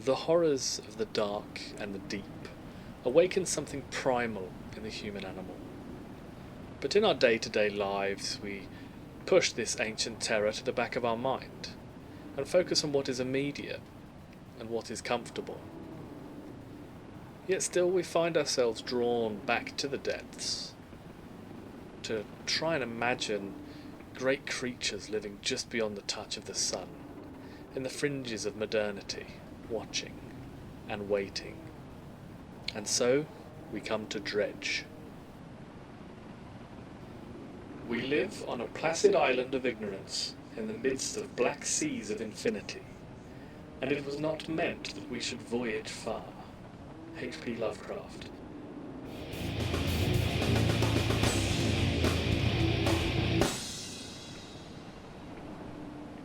The horrors of the dark and the deep awaken something primal in the human animal. But in our day-to-day lives we push this ancient terror to the back of our mind and focus on what is immediate and what is comfortable. Yet still we find ourselves drawn back to the depths to try and imagine great creatures living just beyond the touch of the sun, in the fringes of modernity, watching and waiting. And so we come to Dredge. We live on a placid island of ignorance in the midst of black seas of infinity, and it was not meant that we should voyage far. H.P. Lovecraft.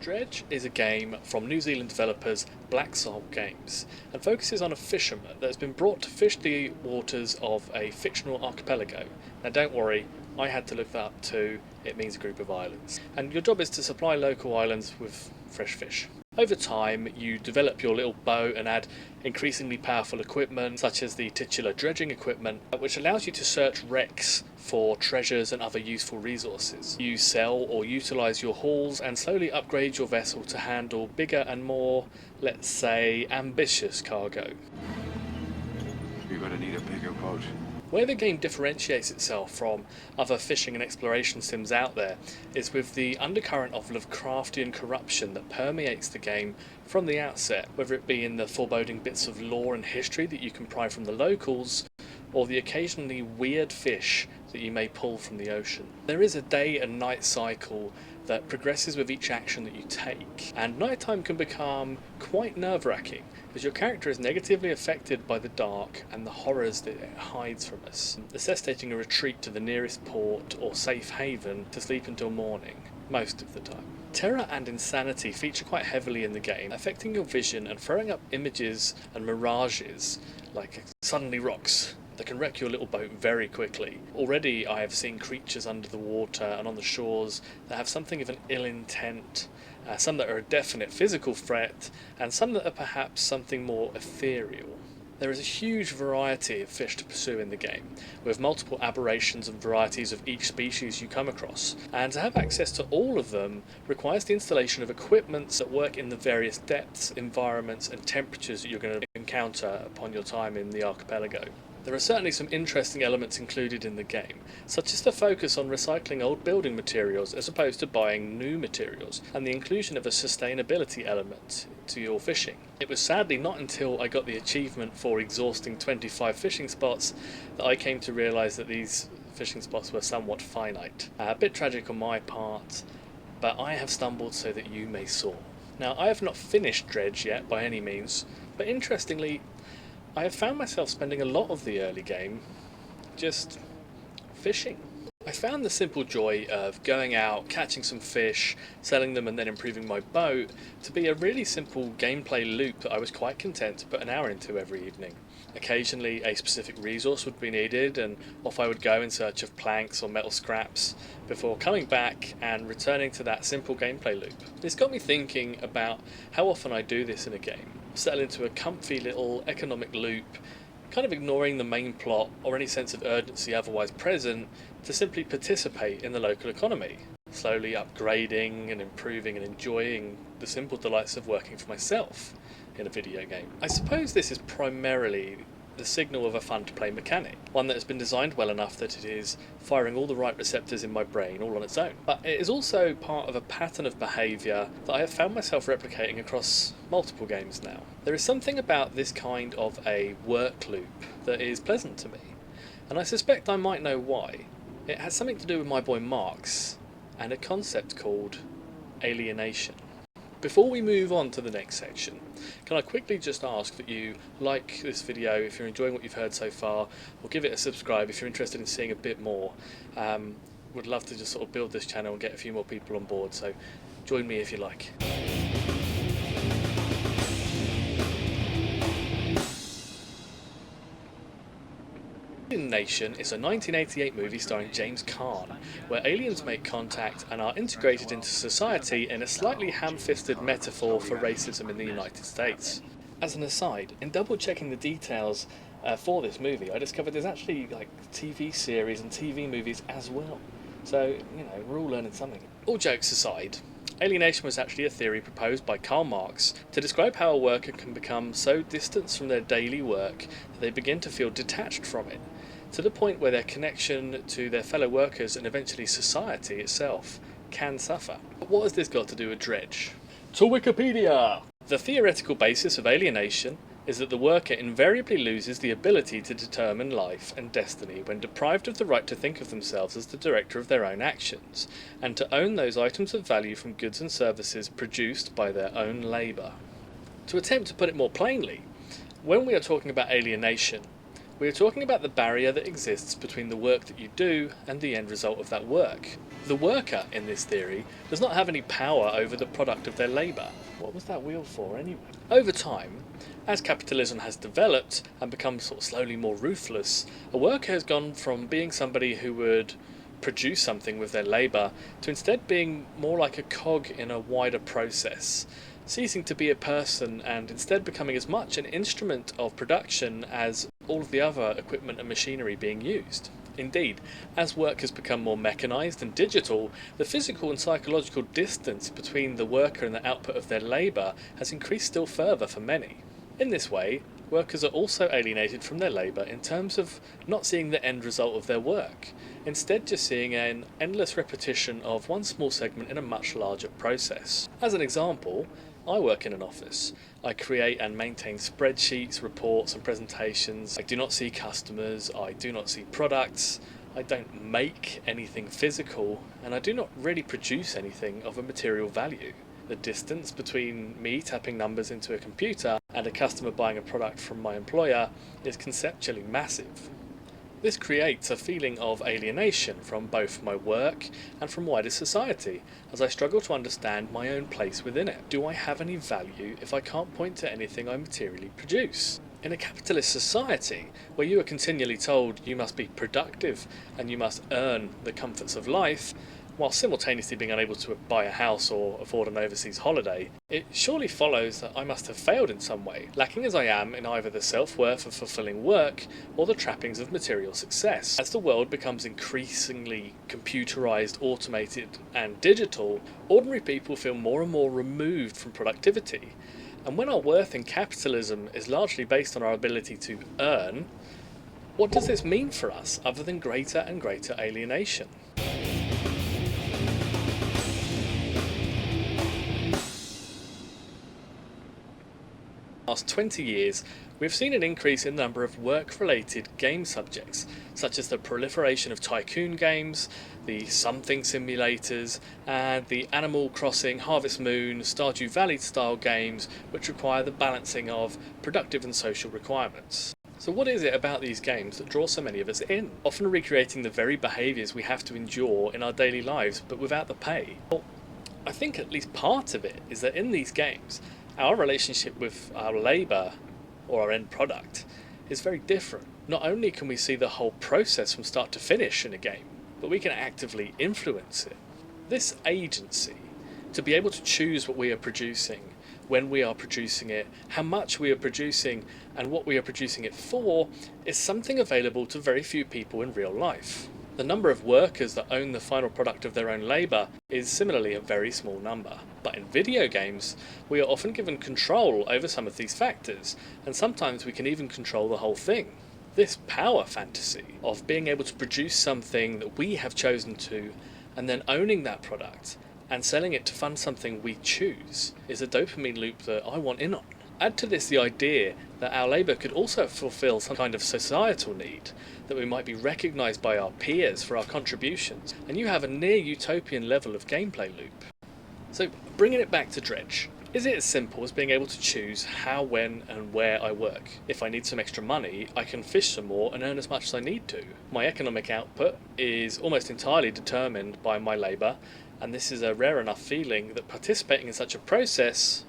Dredge is a game from New Zealand developers Black Soul Games and focuses on a fisherman that has been brought to fish the waters of a fictional archipelago. Now don't worry, I had to look that up too, it means a group of islands. And your job is to supply local islands with fresh fish. Over time, you develop your little boat and add increasingly powerful equipment, such as the titular dredging equipment, which allows you to search wrecks for treasures and other useful resources. You sell or utilise your hauls and slowly upgrade your vessel to handle bigger and more, let's say, ambitious cargo. You're gonna need a bigger boat. Where the game differentiates itself from other fishing and exploration sims out there is with the undercurrent of Lovecraftian corruption that permeates the game from the outset, whether it be in the foreboding bits of lore and history that you can pry from the locals, or the occasionally weird fish that you may pull from the ocean. There is a day and night cycle that progresses with each action that you take, and nighttime can become quite nerve-wracking as your character is negatively affected by the dark and the horrors that it hides from us, necessitating a retreat to the nearest port or safe haven to sleep until morning, most of the time. Terror and insanity feature quite heavily in the game, affecting your vision and throwing up images and mirages like suddenly rocks that can wreck your little boat very quickly. Already I have seen creatures under the water and on the shores that have something of an ill intent, some that are a definite physical threat, and some that are perhaps something more ethereal. There is a huge variety of fish to pursue in the game, with multiple aberrations and varieties of each species you come across, and to have access to all of them requires the installation of equipments that work in the various depths, environments and temperatures that you're going to encounter upon your time in the archipelago. There are certainly some interesting elements included in the game, such as the focus on recycling old building materials as opposed to buying new materials, and the inclusion of a sustainability element to your fishing. It was sadly not until I got the achievement for exhausting 25 fishing spots that I came to realise that these fishing spots were somewhat finite. A bit tragic on my part, but I have stumbled so that you may soar. Now, I have not finished Dredge yet by any means, but interestingly, I have found myself spending a lot of the early game just fishing. I found the simple joy of going out, catching some fish, selling them and then improving my boat to be a really simple gameplay loop that I was quite content to put an hour into every evening. Occasionally a specific resource would be needed and off I would go in search of planks or metal scraps before coming back and returning to that simple gameplay loop. It's got me thinking about how often I do this in a game. Settle into a comfy little economic loop, kind of ignoring the main plot or any sense of urgency otherwise present to simply participate in the local economy, slowly upgrading and improving and enjoying the simple delights of working for myself in a video game. I suppose this is primarily the signal of a fun-to-play mechanic, one that has been designed well enough that it is firing all the right receptors in my brain all on its own. But it is also part of a pattern of behaviour that I have found myself replicating across multiple games now. There is something about this kind of a work loop that is pleasant to me, and I suspect I might know why. It has something to do with my boy Marx and a concept called alienation. Before we move on to the next section, can I quickly just ask that you like this video if you're enjoying what you've heard so far, or give it a subscribe if you're interested in seeing a bit more. Would love to just sort of build this channel and get a few more people on board, so join me if you like. Alienation is a 1988 movie starring James Caan, where aliens make contact and are integrated into society in a slightly ham-fisted metaphor for racism in the United States. As an aside, in double checking the details for this movie, I discovered there's actually like TV series and TV movies as well. So, we're all learning something. All jokes aside, alienation was actually a theory proposed by Karl Marx to describe how a worker can become so distanced from their daily work that they begin to feel detached from it, to the point where their connection to their fellow workers and eventually society itself can suffer. But what has this got to do with Dredge? To Wikipedia! The theoretical basis of alienation is that the worker invariably loses the ability to determine life and destiny when deprived of the right to think of themselves as the director of their own actions, and to own those items of value from goods and services produced by their own labour. To attempt to put it more plainly, when we are talking about alienation, we are talking about the barrier that exists between the work that you do and the end result of that work. The worker, in this theory, does not have any power over the product of their labour. What was that wheel for anyway? Over time, as capitalism has developed and become sort of slowly more ruthless, a worker has gone from being somebody who would produce something with their labour to instead being more like a cog in a wider process, ceasing to be a person and instead becoming as much an instrument of production as all of the other equipment and machinery being used. Indeed, as work has become more mechanised and digital, the physical and psychological distance between the worker and the output of their labour has increased still further for many. In this way, workers are also alienated from their labour in terms of not seeing the end result of their work, instead just seeing an endless repetition of one small segment in a much larger process. As an example, I work in an office. I create and maintain spreadsheets, reports and presentations. I do not see customers, I do not see products, I don't make anything physical, and I do not really produce anything of a material value. The distance between me tapping numbers into a computer and a customer buying a product from my employer is conceptually massive. This creates a feeling of alienation from both my work and from wider society, as I struggle to understand my own place within it. Do I have any value if I can't point to anything I materially produce? In a capitalist society, where you are continually told you must be productive and you must earn the comforts of life, while simultaneously being unable to buy a house or afford an overseas holiday, it surely follows that I must have failed in some way, lacking as I am in either the self-worth of fulfilling work or the trappings of material success. As the world becomes increasingly computerized, automated and digital, ordinary people feel more and more removed from productivity. And when our worth in capitalism is largely based on our ability to earn, what does this mean for us other than greater and greater alienation? Last 20 years, we've seen an increase in the number of work-related game subjects, such as the proliferation of tycoon games, the something simulators, and the Animal Crossing, Harvest Moon, Stardew Valley style games, which require the balancing of productive and social requirements. So what is it about these games that draw so many of us in, often recreating the very behaviours we have to endure in our daily lives, but without the pay? Well, I think at least part of it is that in these games, our relationship with our labour, or our end product, is very different. Not only can we see the whole process from start to finish in a game, but we can actively influence it. This agency, to be able to choose what we are producing, when we are producing it, how much we are producing, and what we are producing it for, is something available to very few people in real life. The number of workers that own the final product of their own labour is similarly a very small number. But in video games, we are often given control over some of these factors, and sometimes we can even control the whole thing. This power fantasy of being able to produce something that we have chosen to, and then owning that product, and selling it to fund something we choose, is a dopamine loop that I want in on. Add to this the idea that our labour could also fulfil some kind of societal need, that we might be recognised by our peers for our contributions, and you have a near utopian level of gameplay loop. So, bringing it back to Dredge, is it as simple as being able to choose how, when and where I work? If I need some extra money, I can fish some more and earn as much as I need to. My economic output is almost entirely determined by my labour, and this is a rare enough feeling that participating in such a process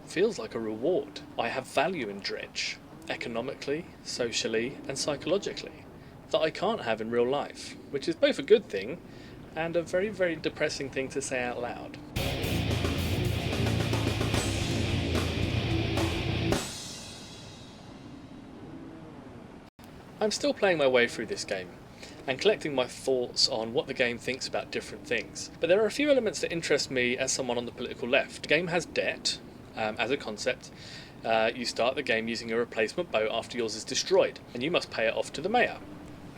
feels like a reward. I have value in Dredge, economically, socially and psychologically, that I can't have in real life, which is both a good thing and a very, very depressing thing to say out loud. I'm still playing my way through this game and collecting my thoughts on what the game thinks about different things. But there are a few elements that interest me as someone on the political left. The game has debt as a concept. You start the game using a replacement boat after yours is destroyed, and you must pay it off to the mayor.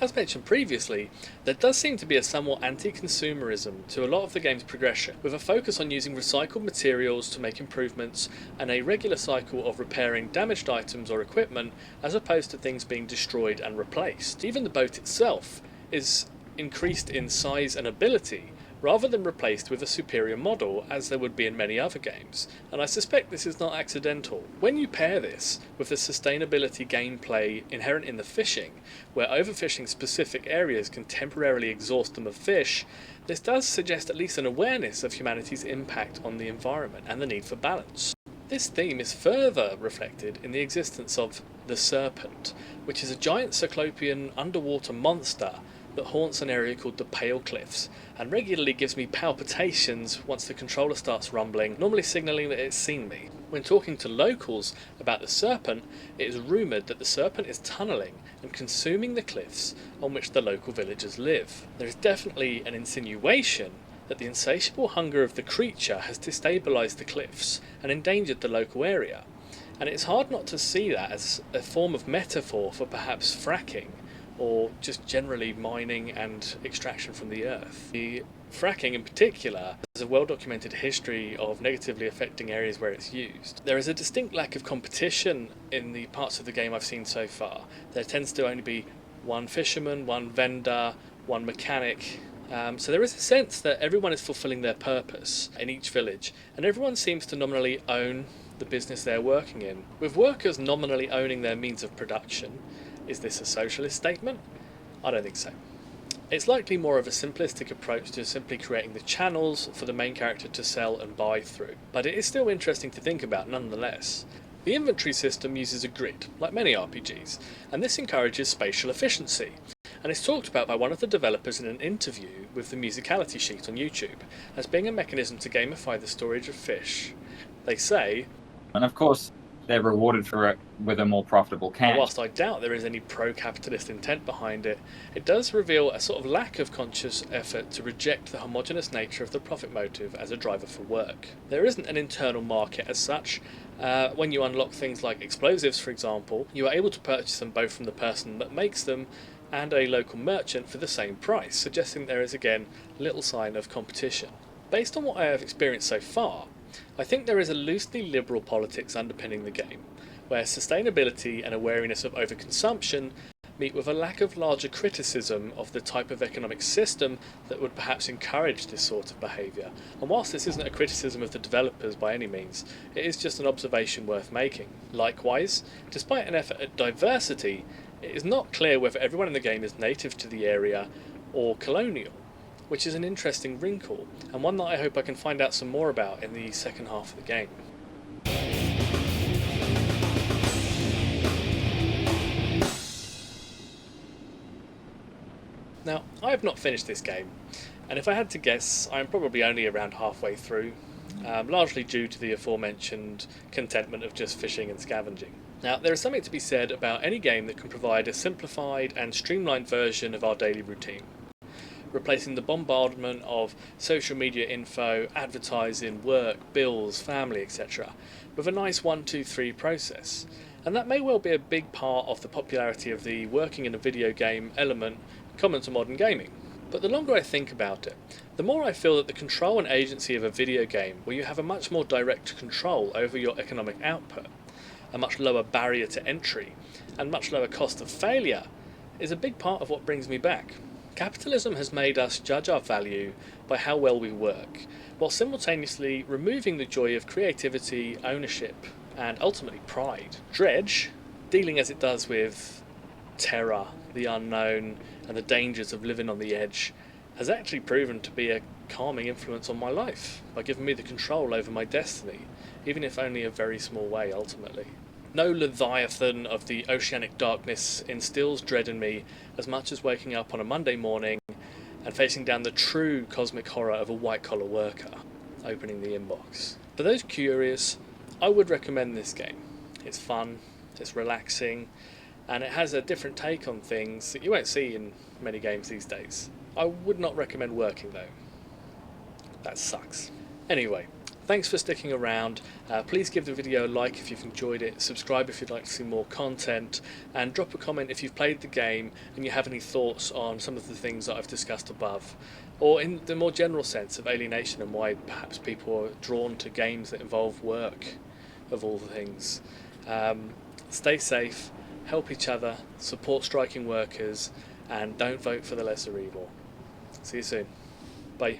As mentioned previously, there does seem to be a somewhat anti-consumerism to a lot of the game's progression, with a focus on using recycled materials to make improvements and a regular cycle of repairing damaged items or equipment as opposed to things being destroyed and replaced. Even the boat itself is increased in size and ability rather than replaced with a superior model as there would be in many other games, and I suspect this is not accidental. When you pair this with the sustainability gameplay inherent in the fishing, where overfishing specific areas can temporarily exhaust them of fish, this does suggest at least an awareness of humanity's impact on the environment and the need for balance. This theme is further reflected in the existence of the Serpent, which is a giant cyclopean underwater monster that haunts an area called the Pale Cliffs, and regularly gives me palpitations once the controller starts rumbling, normally signalling that it's seen me. When talking to locals about the Serpent, it is rumoured that the Serpent is tunnelling and consuming the cliffs on which the local villagers live. There is definitely an insinuation that the insatiable hunger of the creature has destabilised the cliffs and endangered the local area, and it's hard not to see that as a form of metaphor for perhaps fracking, or just generally mining and extraction from the earth. The fracking in particular has a well-documented history of negatively affecting areas where it's used. There is a distinct lack of competition in the parts of the game I've seen so far. There tends to only be one fisherman, one vendor, one mechanic, so there is a sense that everyone is fulfilling their purpose in each village, and everyone seems to nominally own the business they're working in, with workers nominally owning their means of production. Is this a socialist statement? I don't think so. It's likely more of a simplistic approach to simply creating the channels for the main character to sell and buy through, but it is still interesting to think about nonetheless. The inventory system uses a grid, like many RPGs, and this encourages spatial efficiency, and is talked about by one of the developers in an interview with the Musicality Sheet on YouTube as being a mechanism to gamify the storage of fish. They say, and of course, they're rewarded for it with a more profitable catch. Whilst I doubt there is any pro-capitalist intent behind it, it does reveal a sort of lack of conscious effort to reject the homogeneous nature of the profit motive as a driver for work. There isn't an internal market as such. When you unlock things like explosives, for example, you are able to purchase them both from the person that makes them and a local merchant for the same price, suggesting there is again little sign of competition. Based on what I have experienced so far, I think there is a loosely liberal politics underpinning the game, where sustainability and a wariness of overconsumption meet with a lack of larger criticism of the type of economic system that would perhaps encourage this sort of behaviour. And whilst this isn't a criticism of the developers by any means, it is just an observation worth making. Likewise, despite an effort at diversity, it is not clear whether everyone in the game is native to the area or colonial, which is an interesting wrinkle, and one that I hope I can find out some more about in the second half of the game. Now, I have not finished this game, and if I had to guess, I am probably only around halfway through, largely due to the aforementioned contentment of just fishing and scavenging. Now, there is something to be said about any game that can provide a simplified and streamlined version of our daily routine, replacing the bombardment of social media info, advertising, work, bills, family, etc. with a nice 1, 2, 3 process. And that may well be a big part of the popularity of the working in a video game element common to modern gaming. But the longer I think about it, the more I feel that the control and agency of a video game, where you have a much more direct control over your economic output, a much lower barrier to entry, and much lower cost of failure, is a big part of what brings me back. Capitalism has made us judge our value by how well we work, while simultaneously removing the joy of creativity, ownership, and ultimately pride. Dredge, dealing as it does with terror, the unknown, and the dangers of living on the edge, has actually proven to be a calming influence on my life, by giving me the control over my destiny, even if only a very small way ultimately. No leviathan of the oceanic darkness instills dread in me as much as waking up on a Monday morning and facing down the true cosmic horror of a white-collar worker, opening the inbox. For those curious, I would recommend this game. It's fun, it's relaxing, and it has a different take on things that you won't see in many games these days. I would not recommend working though. That sucks. Anyway, thanks for sticking around. Please give the video a like if you've enjoyed it, subscribe if you'd like to see more content, and drop a comment if you've played the game and you have any thoughts on some of the things that I've discussed above, or in the more general sense of alienation and why perhaps people are drawn to games that involve work, of all the things. Stay safe, help each other, support striking workers, and don't vote for the lesser evil. See you soon. Bye.